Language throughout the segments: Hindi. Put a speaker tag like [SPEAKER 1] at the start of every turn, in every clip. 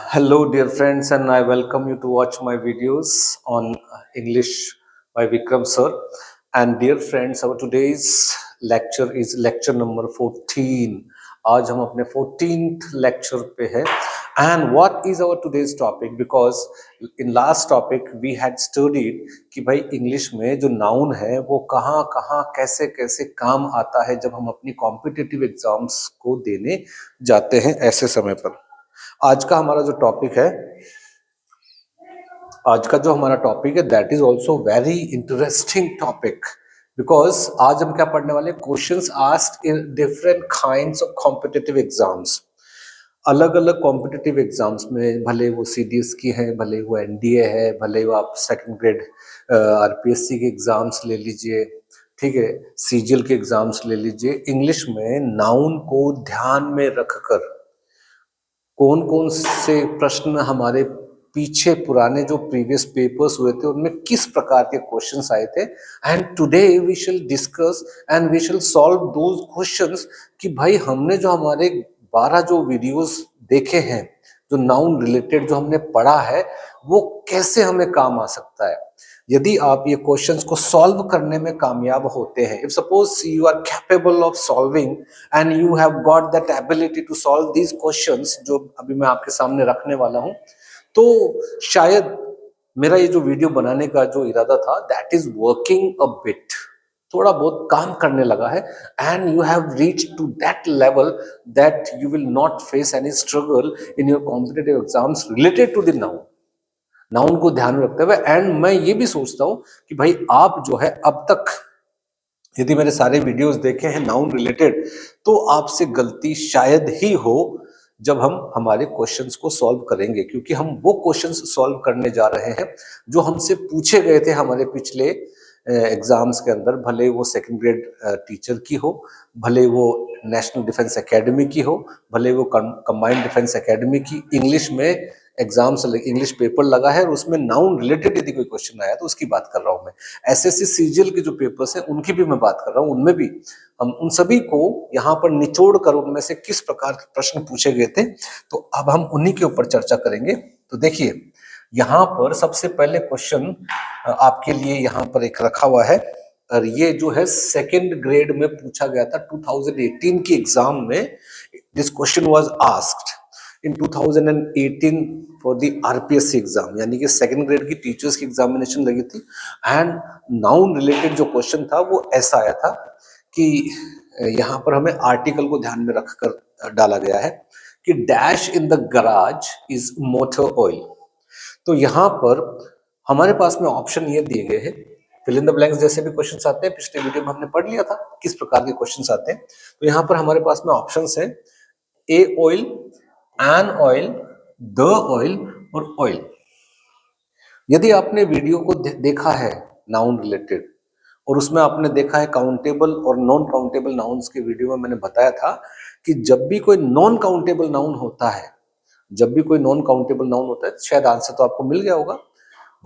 [SPEAKER 1] Hello, dear friends, and I welcome you to watch my videos on English by Vikram sir. And dear friends, our today's lecture is lecture number 14. आज हम अपने 14th lecture पे हैं. And what is our today's topic? Because in last topic we had studied कि भाई इंग्लिश में जो नाउन है वो कहाँ कहाँ कैसे कैसे काम आता है जब हम अपनी कॉम्पिटिटिव एग्जाम्स को देने जाते हैं ऐसे समय पर. आज का हमारा जो टॉपिक है आज का जो हमारा टॉपिक है that is also very interesting topic because आज हम क्या पढ़ने वाले questions asked in different kinds of competitive exams. अलग अलग कॉम्पिटिटिव एग्जाम्स में भले वो सीडीएस की है, भले वो एनडीए है, भले वो आप सेकंड ग्रेड आरपीएससी के एग्जाम्स ले लीजिए, ठीक है, सीजीएल के एग्जाम्स ले लीजिए. इंग्लिश में नाउन को ध्यान में रखकर कौन कौन से प्रश्न हमारे पीछे पुराने जो प्रीवियस पेपर्स हुए थे उनमें किस प्रकार के क्वेश्चंस आए थे, and today we shall discuss and we shall solve those questions कि भाई हमने जो हमारे 12 जो वीडियोस देखे हैं, जो नाउन रिलेटेड जो हमने पढ़ा है वो कैसे हमें काम आ सकता है. यदि आप ये क्वेश्चंस को सॉल्व करने में कामयाब होते हैं, if suppose you are capable of solving and you have got that ability to solve these questions जो अभी मैं आपके सामने रखने वाला हूं, तो शायद मेरा ये जो वीडियो बनाने का जो इरादा था that is working a bit, थोड़ा बहुत काम करने लगा है, and you have reach to that level that you will not face any struggle in your competitive exams related to the noun को ध्यान में रखते हुए. एंड मैं ये भी सोचता हूं कि भाई आप जो है अब तक यदि मेरे सारे वीडियोस देखे हैं नाउन रिलेटेड तो आपसे गलती शायद ही हो जब हम हमारे क्वेश्चंस को सॉल्व करेंगे, क्योंकि हम वो क्वेश्चंस सॉल्व करने जा रहे हैं जो हमसे पूछे गए थे हमारे पिछले एग्जाम्स के अंदर, भले वो सेकंड ग्रेड टीचर की हो, भले वो नेशनल डिफेंस एकेडमी की हो, भले वो कंबाइंड डिफेंस एकेडमी की. इंग्लिश में एग्जाम्स इंग्लिश पेपर लगा है और उसमें नाउन रिलेटेड यदि कोई क्वेश्चन आया तो उसकी बात कर रहा हूं मैं. एसएससी सीजीएल के जो पेपर्स हैं उनकी भी मैं बात कर रहा हूं, उनमें भी हम उन सभी को यहाँ पर निचोड़ कर उनमें से किस प्रकार के प्रश्न पूछे गए थे तो अब हम उन्हीं के ऊपर चर्चा करेंगे. तो देखिए यहाँ पर सबसे पहले क्वेश्चन आपके लिए यहाँ पर एक रखा हुआ है, और ये जो है सेकंड ग्रेड में पूछा गया था 2018 की एग्जाम में. This question was asked in 2018 for the RPSC exam, यानी कि सेकंड ग्रेड की टीचर्स की एग्जामिनेशन लगी थी. एंड नाउन रिलेटेड जो क्वेश्चन था वो ऐसा आया था कि यहाँ पर हमें आर्टिकल को ध्यान में रखकर डाला गया है कि dash in the garage is motor oil. तो यहाँ पर हमारे पास में ऑप्शन ये दिए गए हैं, फिल इन द ब्लैंक्स जैसे भी क्वेश्चंस आते हैं, पिछले वीडियो में हमने पढ़ लिया था किस प्रकार के क्वेश्चंस आते हैं. तो यहाँ पर हमारे पास में ऑप्शंस हैं a oil, an oil, the oil और ऑयल. यदि आपने वीडियो को देखा है नाउन रिलेटेड और उसमें आपने देखा है काउंटेबल और नॉन काउंटेबल नाउन्स के वीडियो में मैंने बताया था कि जब भी कोई नॉन काउंटेबल नाउन होता है, जब भी कोई नॉन काउंटेबल नाउन होता है, शायद आंसर तो आपको मिल गया होगा,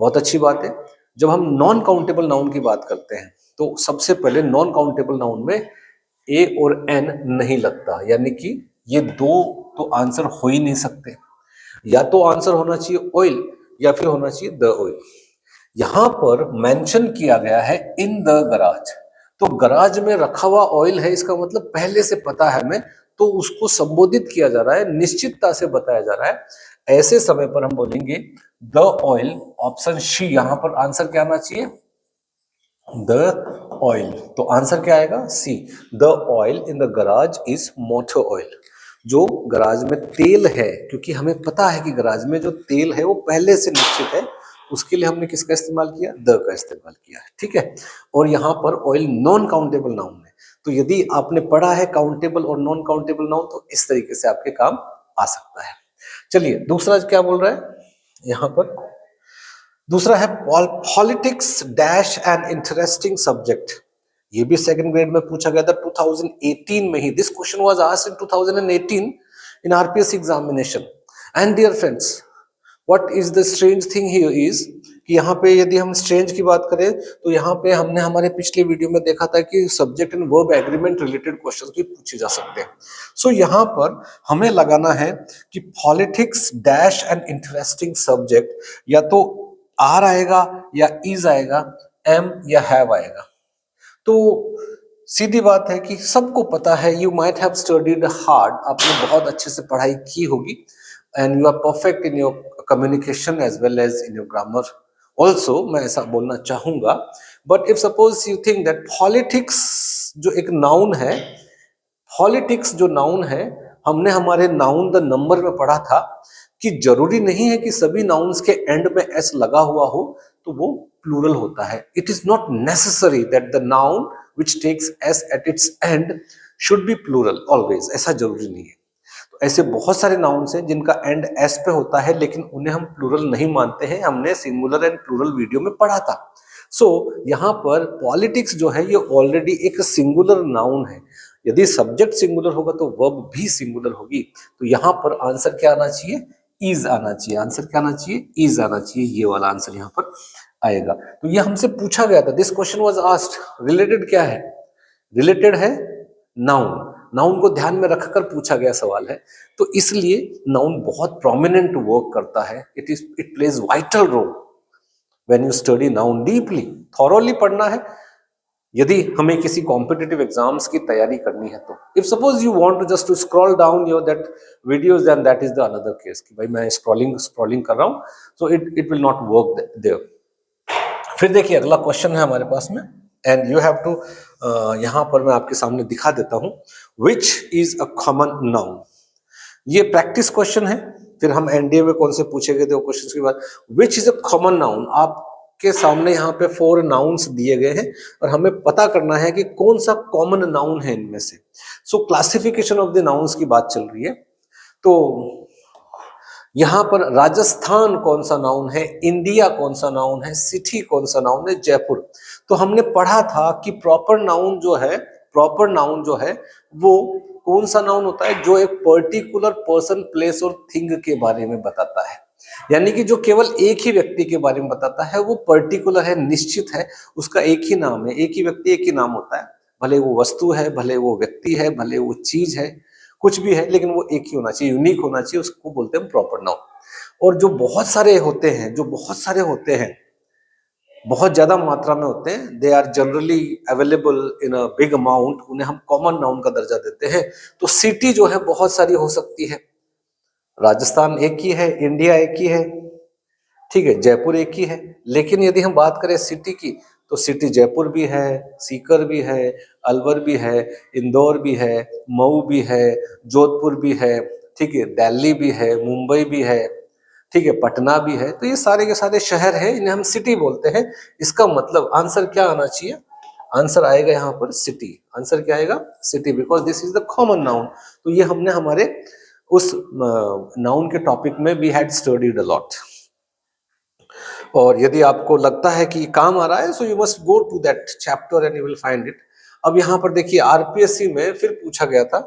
[SPEAKER 1] बहुत अच्छी बात है. जब हम नॉन काउंटेबल नाउन की बात करते हैं तो सबसे पहले नॉन काउंटेबल नाउन में ए और एन नहीं लगता, यानी कि ये दो तो आंसर हो ही नहीं सकते. या तो आंसर होना चाहिए ऑयल या फिर होना चाहिए द ऑयल. यहां पर मेंशन किया गया है इन द गराज, तो गराज में रखा हुआ ऑयल है, इसका मतलब पहले से पता है हमें, तो उसको संबोधित किया जा रहा है, निश्चितता से बताया जा रहा है. ऐसे समय पर हम बोलेंगे द ऑयल, ऑप्शन सी. यहां पर आंसर क्या आना चाहिए, द ऑयल. तो आंसर क्या आएगा, C. The oil in the garage is motor oil. जो गराज में तेल है, क्योंकि हमें पता है कि गराज में जो तेल है वो पहले से निश्चित है, उसके लिए हमने किसका इस्तेमाल किया, द का इस्तेमाल किया है, ठीक है. और यहाँ पर ऑयल नॉन काउंटेबल नाउन है, तो यदि आपने पढ़ा है काउंटेबल और नॉन काउंटेबल नाउन तो इस तरीके से आपके काम आ सकता है. चलिए दूसरा क्या बोल रहा है यहाँ पर, दूसरा है politics dash an interesting subject. ये भी सेकंड ग्रेड में पूछा गया था 2018 में ही. This question was asked in 2018 in RPSC examination. And dear friends, what is the strange thing here is कि यहाँ पे यदि हम स्ट्रेंज की बात करें तो यहाँ पे हमने हमारे पिछले वीडियो में देखा था कि subject and verb agreement related question भी पूछे जा सकते हैं। सो यहाँ पर हमें लगाना है कि politics dash an interesting subject, या तो आर आएगा या इज आएगा, एम या हैव आएगा। तो सीधी बात है कि सबको पता है, you might have studied hard, आपने बहुत अच्छे से पढ़ाई की होगी, and you are perfect in your communication as well as in your grammar also, मैं ऐसा बोलना चाहूंगा। But if suppose you think that politics जो एक नाउन है, पॉलिटिक्स जो नाउन है, हमने हमारे नाउन द नंबर में पढ़ा था कि जरूरी नहीं है कि सभी नाउन्स के एंड में एस लगा हुआ हो तो वो प्लूरल होता है। It is not necessary that the noun which takes s at its end should be plural always, ऐसा जरूरी नहीं है। तो ऐसे बहुत सारे नाउन्स हैं जिनका एंड s पे होता है लेकिन उन्हें हम प्लूरल नहीं मानते हैं, हमने सिंगुलर एंड प्लूरल वीडियो में पढ़ा था। सो यहाँ पर पॉलिटिक्स जो है ये ऑलरेडी एक सिंगुलर नाउन है, यदि सब्जेक्ट सिंगुलर होगा तो वर्ब भी सिंगुलर होगी। तो यहाँ पर आंसर क्या आना चाहिए, इज आना चाहिए। आंसर क्या आना चाहिए, इज आना चाहिए, ये वाला आंसर यहाँ पर आएगा। तो ये हमसे पूछा गया था, this question was asked. Related क्या है, रिलेटेड है नाउन, नाउन को ध्यान में रखकर पूछा गया सवाल है। तो इसलिए नाउन बहुत प्रोमिनेंट वर्क करता है, it plays vital role when you study noun deeply, thoroughly पढ़ना है यदि हमें किसी कॉम्पिटिटिव एग्जाम्स की तैयारी करनी है तो। If suppose you want to just to scroll down your that videos, then that is the another case कि भाई मैं स्क्रॉलिंग कर रहा हूं, so it will not work there. फिर देखिए अगला क्वेश्चन है हमारे पास में, एंड यू हैव टू, यहां पर मैं आपके सामने दिखा देता हूं, which is a common noun. ये प्रैक्टिस क्वेश्चन है, फिर हम एनडीए में कौन से पूछे गए थे वो क्वेश्चन के बाद। Which is a common noun, आपके सामने यहाँ पे 4 नाउन्स दिए गए हैं और हमें पता करना है कि कौन सा कॉमन नाउन है इनमें से। सो क्लासिफिकेशन ऑफ द नाउन्स की बात चल रही है। तो यहां पर राजस्थान कौन सा नाउन है, इंडिया कौन सा नाउन है, सिटी कौन सा नाउन है, जयपुर। तो हमने पढ़ा था कि प्रॉपर नाउन जो है वो कौन सा नाउन होता है, जो एक पर्टिकुलर पर्सन, प्लेस और थिंग के बारे में बताता है। यानी कि जो केवल एक ही व्यक्ति के बारे में बताता है, वो पर्टिकुलर है, निश्चित है, उसका एक ही नाम है, एक ही व्यक्ति एक ही नाम होता है। भले वो वस्तु है, भले वो व्यक्ति है, भले वो चीज है, कुछ भी है, लेकिन वो एक ही होना चाहिए, यूनिक होना चाहिए, उसको बोलते हैं प्रॉपर नाउन। और जो बहुत सारे होते हैं, बहुत ज्यादा मात्रा में होते हैं, they are generally available in a big amount, उन्हें हम कॉमन नाउन का दर्जा देते हैं। तो सिटी जो है बहुत सारी हो सकती है, राजस्थान एक ही है, इंडिया एक ही है, ठीक है, जयपुर एक ही है। लेकिन यदि हम बात करें सिटी की, तो सिटी जयपुर भी है, सीकर भी है, अलवर भी है, इंदौर भी है, मऊ भी है, जोधपुर भी है, ठीक है, दिल्ली भी है, मुंबई भी है, ठीक है, पटना भी है। तो ये सारे के सारे शहर हैं, इन्हें हम सिटी बोलते हैं। इसका मतलब आंसर क्या आना चाहिए, आंसर आएगा यहाँ पर सिटी। आंसर क्या आएगा, city, because this is the common noun. तो ये हमने हमारे उस नाउन के टॉपिक में we had studied a lot. और यदि आपको लगता है कि काम आ रहा है, so you must go to that chapter and you will find it. अब यहाँ पर देखिए आरपीएससी में फिर पूछा गया था,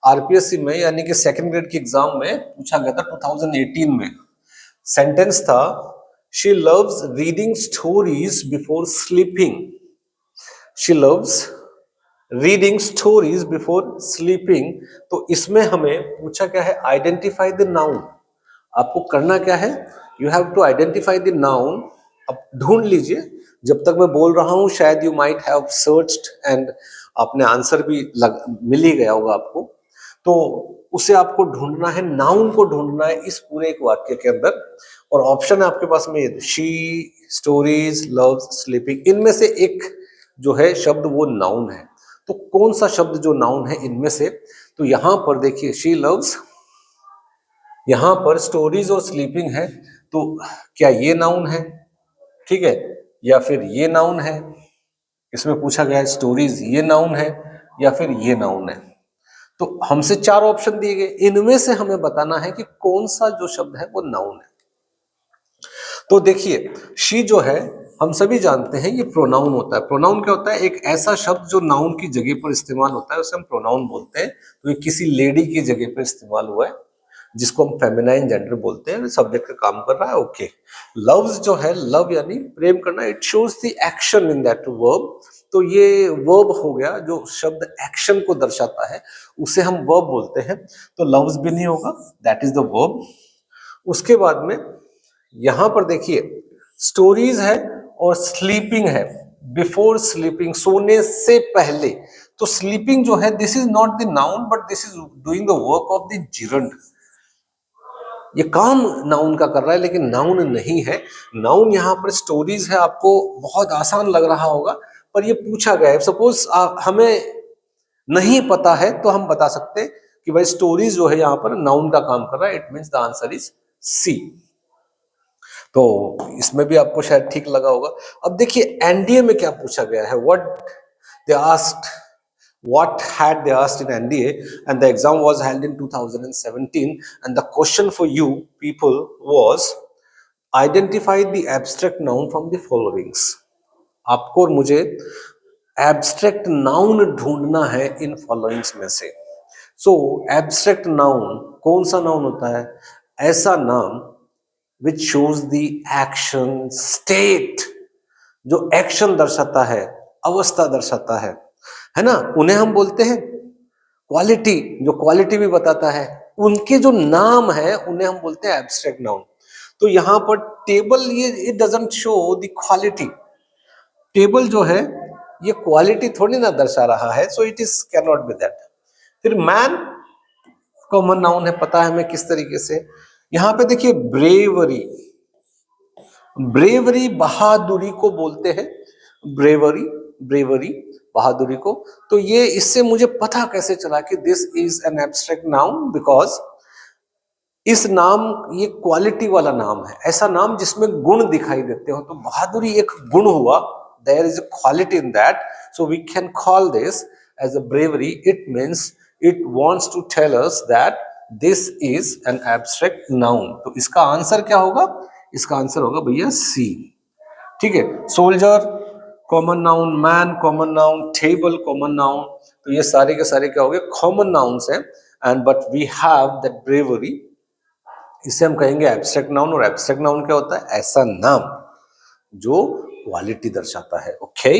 [SPEAKER 1] आरपीएससी में यानी कि सेकंड ग्रेड के एग्जाम में पूछा गया था 2018 में। सेंटेंस था, she loves reading stories before sleeping. She loves reading stories before sleeping. तो इसमें हमें पूछा क्या है, आइडेंटिफाई द नाउन। आपको करना क्या है, you have to identify the noun. अब ढूंढ लीजिए, जब तक मैं बोल रहा हूं शायद you might have searched and आपने आंसर भी मिल ही गया होगा आपको। तो उसे आपको ढूंढना है, नाउन को ढूंढना है इस पूरे एक वाक्य के अंदर। और ऑप्शन है आपके पास में, शी, स्टोरीज, लव्स, स्लीपिंग, इनमें से एक जो है शब्द वो नाउन है। तो कौन सा शब्द जो नाउन है इनमें से, तो यहां पर देखिए शी लव्स, यहां पर स्टोरीज और स्लीपिंग है, तो क्या ये नाउन है, ठीक है, या फिर ये नाउन है। इसमें पूछा गया है स्टोरीज ये नाउन है या फिर ये नाउन है। तो हमसे 4 ऑप्शन दिए गए, इनमें से हमें बताना है कि कौन सा जो शब्द है वो नाउन है। तो देखिए शी जो है हम सभी जानते हैं ये प्रोनाउन होता है। प्रोनाउन क्या होता है, एक ऐसा शब्द जो नाउन की जगह पर इस्तेमाल होता है, उसे हम प्रोनाउन बोलते हैं। तो ये किसी लेडी की जगह पर इस्तेमाल हुआ है, जिसको हम फेमिनाइन जेंडर बोलते हैं, सब्जेक्ट का काम कर रहा है। ओके, लव्स जो है, लव यानी प्रेम करना, it shows the action in that verb. तो ये वर्ब हो गया, जो शब्द एक्शन को दर्शाता है उसे हम वर्ब बोलते हैं। तो लव्स भी नहीं होगा, दैट इज द वर्ब। उसके बाद में यहां पर देखिए स्टोरीज है और स्लीपिंग है, बिफोर स्लीपिंग, सोने से पहले। तो स्लीपिंग जो है, this is not the noun but this is doing the work of the gerund. ये काम नाउन का कर रहा है लेकिन नाउन नहीं है। नाउन यहाँ पर स्टोरीज है। आपको बहुत आसान लग रहा होगा पर ये पूछा गया है। सपोज हमें नहीं पता है तो हम बता सकते हैं कि भाई स्टोरीज जो है यहाँ पर नाउन का काम कर रहा है। It means the answer is C. तो इसमें भी आपको शायद ठीक लगा होगा। अब देखिए एनडीए में क्या पूछा गया है, what had they asked in NDA, and the exam was held in 2017, and the question for you people was identify the abstract noun from the followings। आपको और मुझे एब्स्ट्रैक्ट नाउन ढूंढना है इन फॉलोइंग्स में से। सो एब्स्ट्रैक्ट नाउन कौन सा नाउन होता है? ऐसा नाम which shows the action state, जो एक्शन दर्शाता है, अवस्था दर्शाता है ना, उन्हें हम बोलते हैं क्वालिटी। जो क्वालिटी भी बताता है, उनके जो नाम है उन्हें हम बोलते हैं एब्स्ट्रैक्ट नाउन। तो यहां पर टेबल, ये it doesn't show the quality. Table जो है ये क्वालिटी थोड़ी ना दर्शा रहा है, so it is can not be that. फिर मैन कॉमन नाउन है, पता है हमें किस तरीके से। यहां पे देखिए ब्रेवरी, ब्रेवरी बहादुरी को बोलते हैं, ब्रेवरी, ब्रेवरी बहादुरी को। तो ये इससे मुझे पता कैसे चला कि this is an abstract noun, because इस नाम, ये क्वालिटी वाला नाम है, ऐसा नाम जिसमें गुण दिखाई देते हो। तो बहादुरी एक गुण हुआ, there is a quality in that, so we can call this as a bravery. It means it wants to tell us that this is an abstract noun. तो इसका आंसर क्या होगा? इसका आंसर होगा भैया सी। ठीक है, soldier common noun, man common noun, table common noun. तो ये सारे के सारे क्या हो गए? कॉमन नाउन्स हैं। And but we have that bravery, इसे हम कहेंगे एब्स्ट्रैक्ट नाउन। और एब्स्ट्रैक्ट नाउन क्या होता है? ऐसा नाम जो क्वालिटी दर्शाता है। ओके,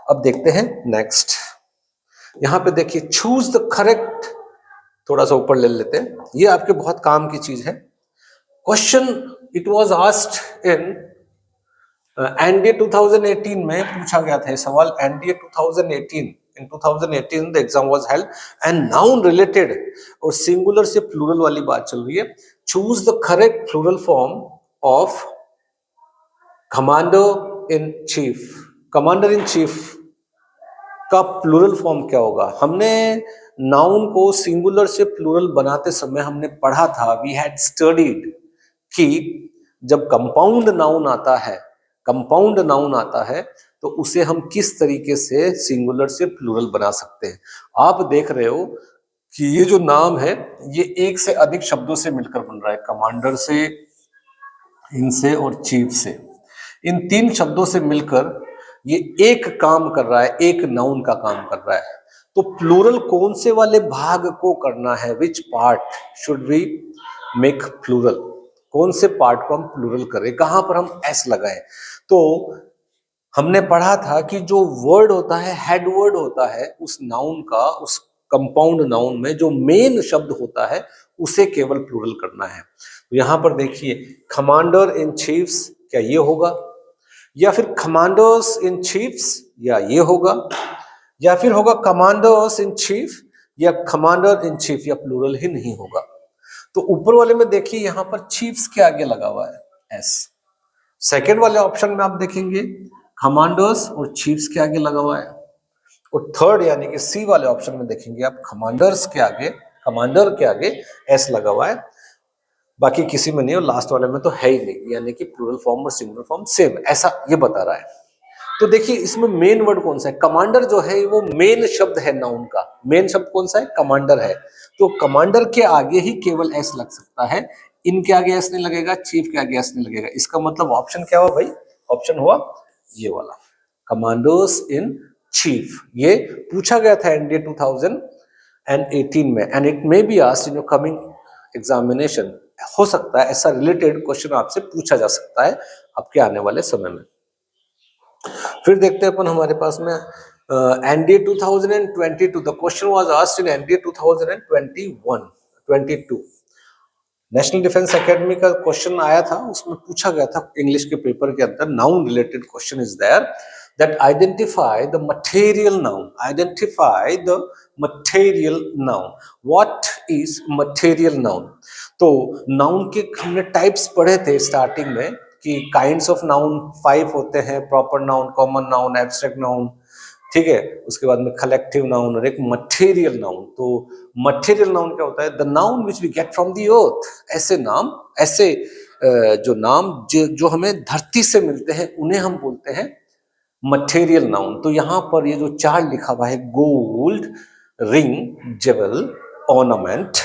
[SPEAKER 1] अब देखते हैं नेक्स्ट। यहां पे देखिए चूज द करेक्ट, थोड़ा सा ऊपर ले लेते हैं, ये आपके बहुत काम की चीज है। Question it was asked in NDA 2018 में पूछा गया था सवाल। NDA 2018, in 2018 the exam was held and noun related, और सिंगुलर से प्लूरल वाली बात चल रही है। Choose the correct plural form of commander in chief. Commander in chief का प्लूरल फॉर्म क्या होगा? हमने नाउन को सिंगुलर से प्लूरल बनाते समय हमने पढ़ा था, वी हैड स्टडीड, कि जब कंपाउंड नाउन आता है, कंपाउंड नाउन आता है तो उसे हम किस तरीके से सिंगुलर से प्लूरल बना सकते हैं। आप देख रहे हो कि ये जो नाम है ये एक से अधिक शब्दों से मिलकर बन रहा है, कमांडर से, इनसे और चीफ से। इन तीन शब्दों से मिलकर ये एक काम कर रहा है, एक नाउन का काम कर रहा है। तो प्लूरल कौन से वाले भाग को करना है? Which part should we make plural? कौन से पार्ट को हम प्लूरल करें, कहां पर हम एस लगाएं? तो हमने पढ़ा था कि जो वर्ड होता है, हेड वर्ड होता है उस नाउन का, उस कंपाउंड नाउन में जो मेन शब्द होता है उसे केवल प्लूरल करना है। तो यहां पर देखिए कमांडर इन चीफ्स, क्या ये होगा? या फिर कमांडर्स इन चीफ्स, या ये होगा? या फिर होगा कमांडर्स इन चीफ, या कमांडर इन चीफ, या प्लूरल ही नहीं होगा? तो ऊपर वाले में देखिए यहां पर चीफ्स के आगे लगा हुआ है एस। सेकेंड वाले ऑप्शन में आप देखेंगे कमांडर्स और चीफ्स के आगे लगा हुआ है। और थर्ड यानी कि सी वाले ऑप्शन में देखेंगे आप कमांडर्स के आगे, कमांडर के आगे एस लगा हुआ है, बाकी किसी में नहीं। और लास्ट वाले में तो है ही नहीं, यानी कि प्लूरल फॉर्म और सिंगुलर फॉर्म सेम, ऐसा ये बता रहा है। तो देखिए इसमें मेन वर्ड कौन सा है? कमांडर जो है वो मेन शब्द है नाउन का। मेन शब्द कौन सा है? कमांडर है। तो कमांडर के आगे ही केवल एस लग सकता है, इनके आगे एस नहीं लगेगा, चीफ के आगे एस नहीं लगेगा। इसका मतलब ऑप्शन क्या हुआ भाई? ऑप्शन हुआ ये वाला, कमांडर्स इन चीफ। ये पूछा गया था एनडीए 2018 में, and it may be asked in your coming examination हो सकता है ऐसा रिलेटेड क्वेश्चन आपसे पूछा जा सकता है आपके आने वाले समय में। फिर देखते हैं अपन हमारे पास में NDA 2022, the question was asked in NDA 2021-22 national defence academy का क्वेश्चन आया था, उसमें पूछा गया था इंग्लिश के पेपर के अंदर, noun related question is there that identify the material noun, identify the material noun, what is material noun. तो नाउन के हमने टाइप्स पढ़े थे स्टार्टिंग में कि काइंड्स ऑफ नाउन 5 होते हैं, proper noun, common noun, abstract noun, ठीक है। उसके बाद में कलेक्टिव नाउन और एक मटेरियल नाउन। तो मटेरियल नाउन क्या होता है? The noun which we get from the earth, ऐसे नाम, ऐसे जो नाम जो हमें धरती से मिलते हैं उन्हें हम बोलते हैं मटेरियल नाउन। तो यहाँ पर ये जो चार्ट लिखा हुआ है, गोल्ड, रिंग, जेवल, ऑर्नामेंट,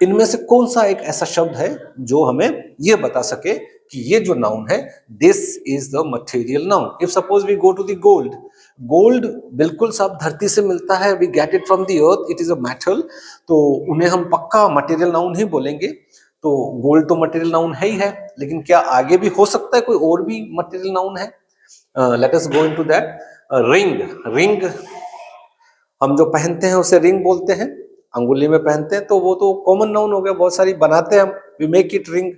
[SPEAKER 1] इनमें से कौन सा एक ऐसा शब्द है जो हमें ये बता सके कि ये जो नाउन है this is the material noun. If suppose we go to the gold, gold बिल्कुल सब धरती से मिलता है, we get it from the earth, it is a metal, तो उन्हें हम पक्का मटेरियल नाउन ही बोलेंगे। तो गोल्ड तो मटेरियल नाउन है ही है, लेकिन क्या आगे भी हो सकता है कोई और भी मटेरियल नाउन है? Let us go into that. Ring, ring हम जो पहनते हैं उसे रिंग बोलते हैं, अंगुली में पहनते हैं, तो वो तो कॉमन नाउन हो गया, बहुत सारी बनाते हैं हम, वी मेक इट रिंग।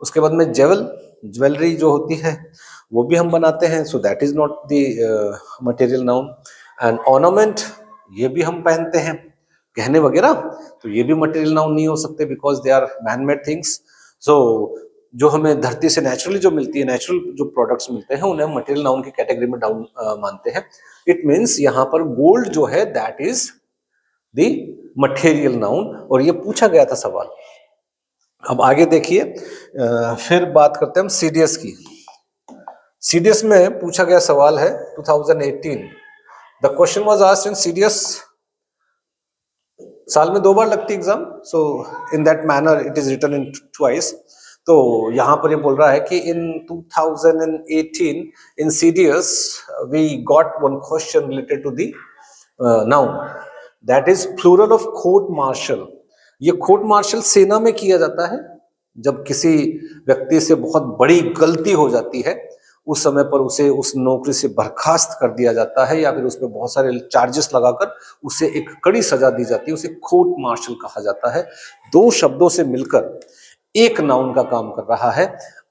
[SPEAKER 1] उसके बाद में जेवल, ज्वेलरी जो होती है वो भी हम बनाते हैं, सो that is not the material noun. And ornament, ये भी हम पहनते हैं, गहने वगैरह, तो ये भी मटेरियल नाउन नहीं हो सकते because they are man made things. So जो हमें धरती से नेचुरली जो मिलती है, नेचुरल जो प्रोडक्ट्स मिलते हैं उन्हें मटेरियल नाउन की कैटेगरी में डाउन मानते हैं। इट मीन्स यहाँ पर गोल्ड जो है that is the material noun, और ये पूछा गया था सवाल। अब आगे देखिए, फिर बात करते हैं हम सीडीएस की। सीडीएस में पूछा गया सवाल है 2018, the question was asked in CDS. साल में 2 बार लगती exam, so in that manner it is written in twice. तो यहाँ पर ये बोल रहा है कि in 2018 in CDS we got one question related to the noun that is plural of court martial. ये कोर्ट मार्शल सेना में किया जाता है जब किसी व्यक्ति से बहुत बड़ी गलती हो जाती है, उस समय पर उसे उस नौकरी से बर्खास्त कर दिया जाता है या फिर उस पर बहुत सारे चार्जेस लगाकर उसे एक कड़ी सजा दी जाती है, उसे कोर्ट मार्शल कहा जाता है। 2 शब्दों से मिलकर एक नाउन का काम कर रहा है।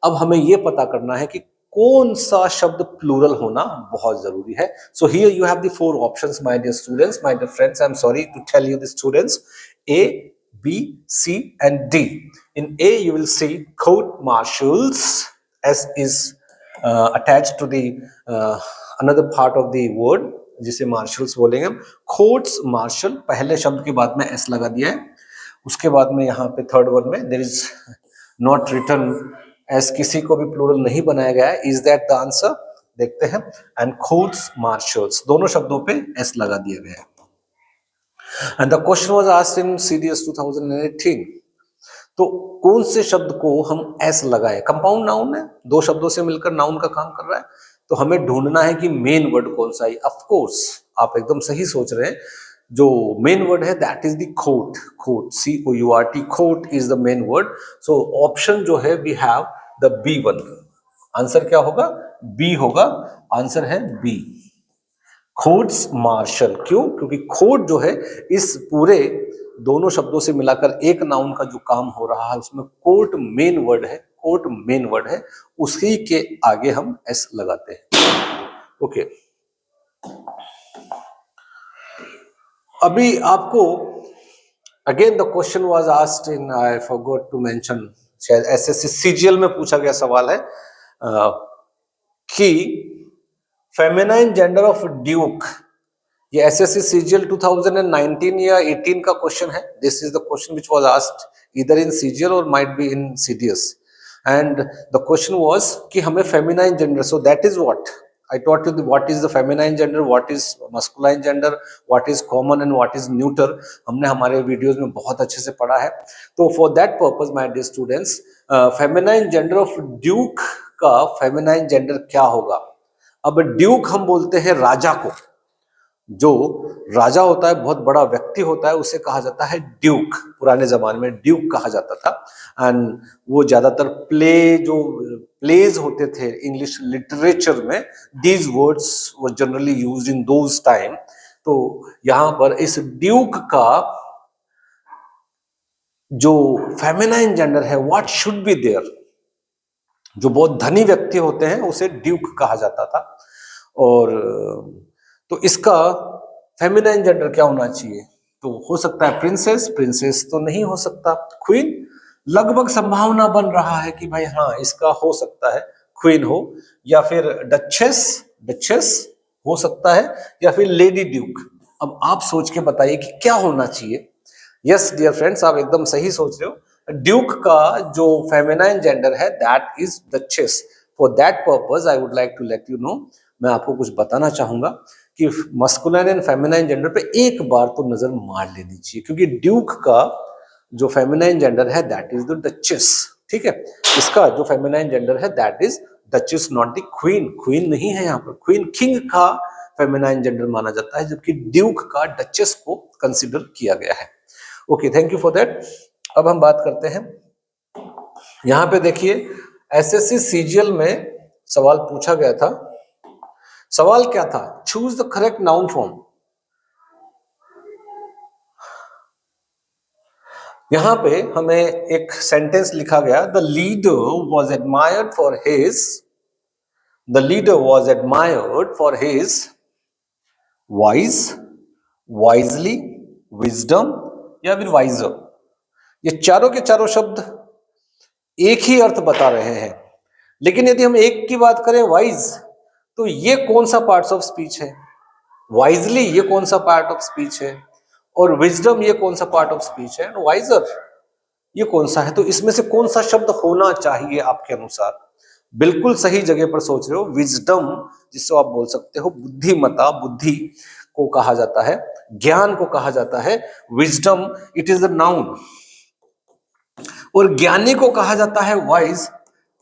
[SPEAKER 1] अब हमें यह पता करना है कि कौन सा शब्द प्लूरल होना बहुत जरूरी है। So here you have the 4 options my dear students, my dear friends, I am sorry to tell you the students, A, B, C and D. In A you will see court martials as is attached to the another part of the word जिसे मार्शल्स बोलेंगे हम। कोर्ट्स मार्शल, पहले शब्द के बाद में एस लगा दिया है, उसके बाद में यहाँ पे थर्ड वर्ड में there is not written S, किसी को भी प्लूरल नहीं बनाया गया है। Is that the answer? देखते हैं। एंड कोर्ट्स मार्शल्स, दोनों शब्दों पे एस लगा दिया गया है। And the question was asked in CDS 2018. तो कौन से शब्द को हम एस लगाए? कंपाउंड नाउन है, 2 शब्दों से मिलकर नाउन का काम कर रहा है, तो हमें ढूंढना है कि मेन वर्ड कौन सा है। ऑफ कोर्स आप एकदम सही सोच रहे हैं, जो मेन वर्ड है that is the court, court, COURT, court is the main word. So option जो है we have the B1। Answer क्या होगा? बी होगा, आंसर है बी, कोर्ट्स मार्शल। क्यों? क्योंकि कोर्ट जो है इस पूरे दोनों शब्दों से मिलाकर एक नाउन का जो काम हो रहा है उसमें कोर्ट मेन वर्ड है, कोर्ट मेन वर्ड है, उसी के आगे हम एस लगाते हैं। ओके, अभी आपको again the question was asked in, I forgot to mention, शायद एसएससी सीजीएल में पूछा गया सवाल है कि फेमिनाइन जेंडर ऑफ ड्यूक, ये एसएससी सीजीएल 2019 या 18 का क्वेश्चन है। This is the question which was asked either in CGL और might be in CDS, and the question was कि हमें feminine gender, so that is what I taught you, what is the feminine gender, what is masculine gender, what is common and what is neuter, हमने हमारे वीडियोस में बहुत अच्छे से पढ़ा है। तो for that purpose my dear students, feminine gender of duke का फेमिनाइन जेंडर क्या होगा? अब ड्यूक हम बोलते हैं राजा को, जो राजा होता है, बहुत बड़ा व्यक्ति होता है, उसे कहा जाता है ड्यूक। पुराने जमाने में ड्यूक कहा जाता था। एंड वो ज्यादातर प्लेज होते थे इंग्लिश लिटरेचर में, these words were generally used in those time. तो यहां पर इस ड्यूक का जो फेमिनाइन जेंडर है, व्हाट शुड बी देयर, जो बहुत धनी व्यक्ति होते हैं उसे ड्यूक कहा जाता था। और तो इसका फेमिनाइन जेंडर क्या होना चाहिए? तो हो सकता है प्रिंसेस, प्रिंसेस तो नहीं हो सकता, क्वीन, लगभग संभावना बन रहा है कि भाई हाँ इसका हो सकता है क्वीन हो, या फिर डचेस, डचेस हो सकता है, या फिर लेडी ड्यूक। अब आप सोच के बताइए कि क्या होना चाहिए। यस डियर फ्रेंड्स, आप एकदम सही सोच रहे हो। ड्यूक का जो फेमिनाइन जेंडर है that is duchess. For that purpose I would like to let you know, मैं आपको कुछ बताना चाहूंगा कि मस्कुलाइन एंड फेमिनाइन जेंडर पे एक बार तो नजर मार लेनी चाहिए, क्योंकि ड्यूक का जो फेमिनाइन जेंडर है दैट इज द डचेस। ठीक है, इसका जो फेमिनाइन जेंडर है that is duchess, not the queen. Queen नहीं है यहाँ पर, क्वीन किंग का फेमिनाइन जेंडर माना जाता है, जबकि ड्यूक का डचेस को कंसिडर किया गया है। Okay, thank you for that. अब हम बात करते हैं, यहां पे देखिए एसएससी सीजीएल में सवाल पूछा गया था। सवाल क्या था? Choose the correct noun form. यहां पे हमें एक सेंटेंस लिखा गया, the leader was admired for his, the leader was admired for his wise, wisely, wisdom या फिर वाइजर। ये चारों के चारों शब्द एक ही अर्थ बता रहे हैं, लेकिन यदि हम एक की बात करें वाइज, तो ये कौन सा पार्ट्स ऑफ स्पीच है? वाइजली ये कौन सा पार्ट ऑफ स्पीच है? और विजडम ये कौन सा पार्ट ऑफ स्पीच है? वाइजर ये कौन सा है? तो इसमें से कौन सा शब्द होना चाहिए आपके अनुसार? बिल्कुल सही जगह पर सोच रहे हो। विजडम, जिसको आप बोल सकते हो बुद्धिमता, बुद्धि को कहा जाता है, ज्ञान को कहा जाता है wisdom, it is the noun. और ज्ञानी को कहा जाता है वाइज।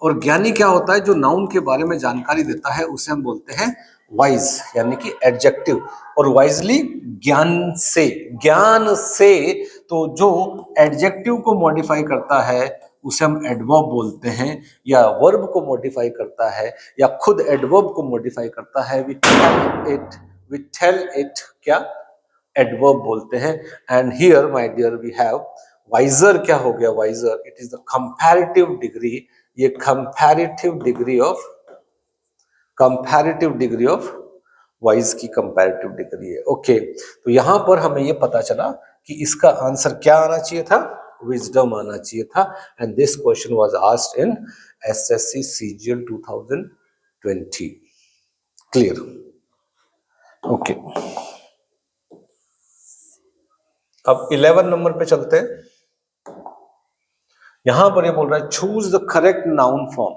[SPEAKER 1] और ज्ञानी क्या होता है? जो नाउन के बारे में जानकारी देता है उसे हम बोलते हैं वाइज, यानी कि एडजेक्टिव। और वाइजली ज्ञान से, ज्ञान से, तो जो एडजेक्टिव को मॉडिफाई करता है उसे हम एडवर्ब बोलते हैं, या वर्ब को मॉडिफाई करता है, या खुद एडवर्ब को मॉडिफाई करता है, वी टेल इट क्या? एडवर्ब बोलते हैं। And here my dear we have wiser. क्या हो गया wiser? It is the comparative degree, ये कंपैरेटिव डिग्री ऑफ वाइज की कंपैरेटिव डिग्री है। ओके, तो यहां पर हमें ये पता चला कि इसका आंसर क्या आना चाहिए था? विजडम आना चाहिए था। And this question was asked in SSC CGL 2020। Clear? Okay, अब 11 नंबर पे चलते हैं। यहां पर ये बोल रहा है choose the correct noun form.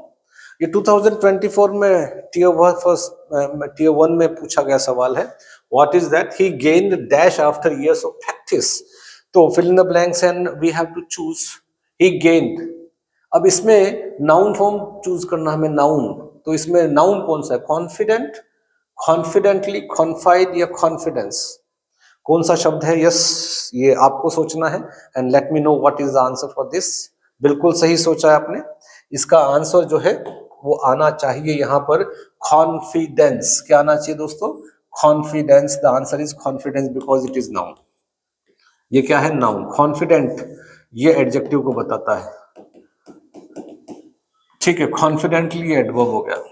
[SPEAKER 1] ये 2024 में टीयर 1 में पूछा गया सवाल है। What is that? He gained dash after years of practice. तो fill in the blanks and we have to choose. He gained. अब इसमें नाउन फॉर्म चूज करना हमें, नाउन। तो इसमें नाउन कौन सा है? कॉन्फिडेंट, कॉन्फिडेंटली, कॉन्फाइड या कॉन्फिडेंस? कौन सा शब्द है? यस, ये आपको सोचना है। And let me know what is the answer for this. बिल्कुल सही सोचा है आपने। इसका आंसर जो है वो आना चाहिए यहाँ पर कॉन्फिडेंस। क्या आना चाहिए दोस्तों? Confidence. The answer is confidence because it is noun. ये क्या है? नाउन। कॉन्फिडेंट ये एडजेक्टिव को बताता है, ठीक है। कॉन्फिडेंटली एडवर्ब हो गया,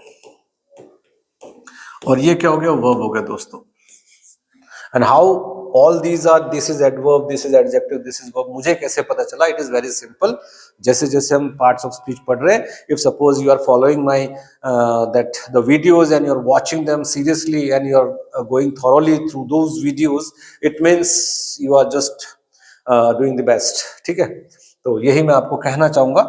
[SPEAKER 1] और ये क्या हो गया? वर्ब हो गया दोस्तों। And how all these are, this is adverb, this is adjective, this is verb, मुझे कैसे पता चला? It is very simple. जैसे जैसे हम पार्ट्स ऑफ स्पीच पढ़ रहे हैं, if suppose you are following my that the videos and you are watching them seriously and you are going thoroughly through those videos, it means you are just doing the best. ठीक है, तो यही मैं आपको कहना चाहूंगा।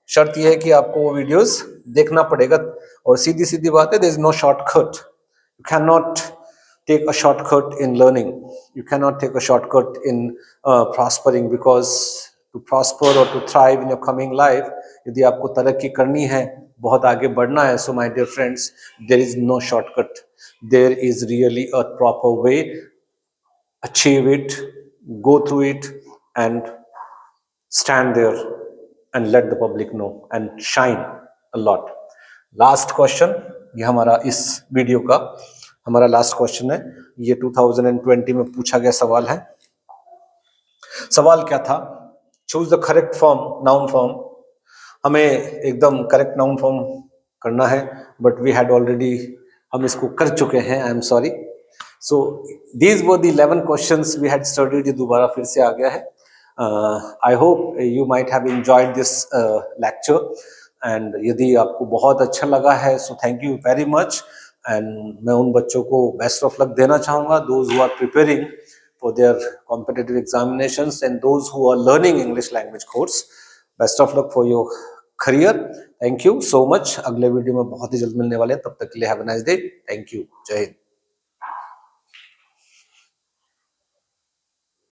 [SPEAKER 1] शर्त यह है कि आपको वो वीडियोज देखना पड़ेगा। और सीधी सीधी बात है, there is no shortcut. You can not take a shortcut in learning. You cannot take a shortcut in prospering, because to prosper or to thrive in your coming life, यदि आपको तरक्की करनी है, बहुत आगे बढ़ना है, so my dear friends, there is no shortcut, there is really a proper way. Achieve it, go through it, and stand there and let the public know and shine a lot. Last question, ये हमारा इस वीडियो का हमारा लास्ट क्वेश्चन है. ये 2020 में पूछा गया सवाल है. सवाल क्या था? Choose the correct form, noun form. हमें एकदम करेक्ट नाउन फॉर्म करना है, बट वी हैड ऑलरेडी, हम इसको कर चुके हैं. I am sorry. So these were the 11 questions we had studied. ये दोबारा फिर से आ गया है. I hope you might have enjoyed this lecture, and यदि आपको बहुत अच्छा लगा है so thank you very much. And मैं उन बच्चों को बेस्ट ऑफ लक देना चाहूँगा, those who are preparing for their competitive examinations and those who are learning English language course. Best of luck for your career. Thank you so much. अगले वीडियो में बहुत ही जल्द मिलने वाले हैं. तब तक के लिए have a nice day. Thank you. जय हिंद.